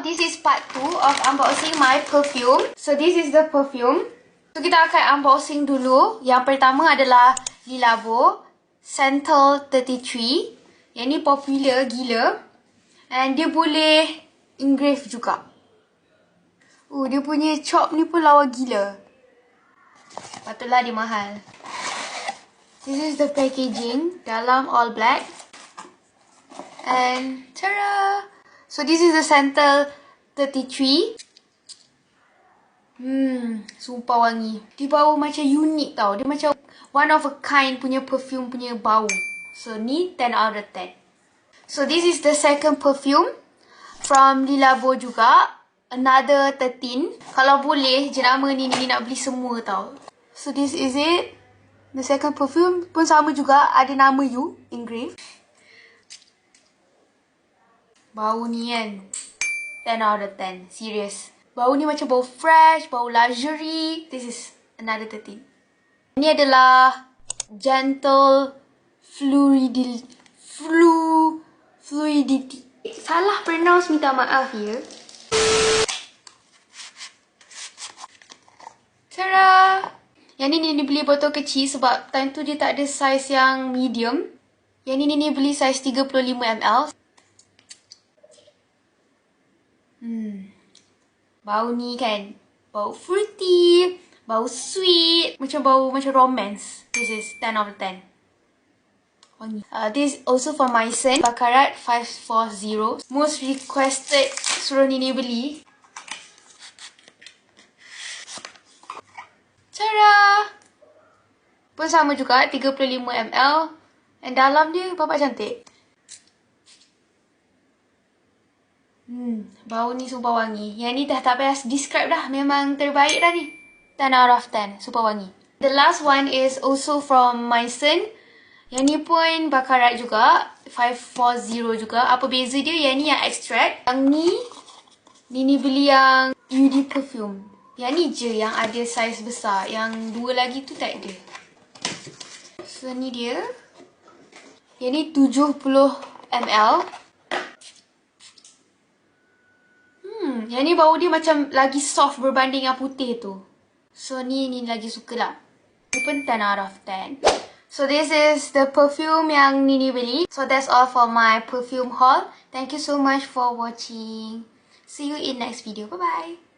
this is part 2 of unboxing my perfume. So this is the perfume. So kita akan unboxing dulu. Yang pertama adalah Lilabo Central 33. Yang ni popular gila. And dia boleh engrave juga. Dia punya chop ni pun lawa gila. Patutlah dia mahal. This is the packaging. Dalam all black. And ta-da! So this is the Central 33. Sumpah wangi. Dia bau macam unik tau. Dia macam one of a kind punya perfume punya bau. So ni 10 out of 10. So this is the second perfume from Lilabo juga. Another 13. Kalau boleh jenama ni nak beli semua tau. So this is it. The second perfume pun sama juga. Ada nama you engrave. Bau ni kan 10 out of 10. Serious. Bau ni macam bau fresh, bau luxury. This is another 13. Ini adalah gentle fluidity. Salah pronounce, minta maaf ya. Tara! Yang ni beli botol kecil sebab time tu dia tak ada saiz yang medium. Yang ni beli saiz 35 ml. Bau ni kan, bau fruity, bau sweet, macam romance. This is 10 out of 10. Wangi. This also for my son, Bakarat 540. Most requested suruh Nini beli. Cara! Pun sama juga, 35 ml. And dalam dia, bapak cantik. Bau ni sumpah wangi. Yang ni dah tak payah describe dah. Memang terbaik dah ni. 10 out of 10. Sumpah wangi. The last one is also from my son. Yang ni pun Bakarat juga. 540 juga. Apa beza dia? Yang ni yang extract. Yang ni, Nini beli yang UD perfume. Yang ni je yang ada saiz besar. Yang dua lagi tu tak ada. So ni dia. Yang ni 70 ml. Yang ni bau dia macam lagi soft berbanding yang putih tu. So ni lagi suka lah. Ni pun 10 out of 10. So this is the perfume yang Nini beli. So that's all for my perfume haul. Thank you so much for watching. See you in next video. Bye bye.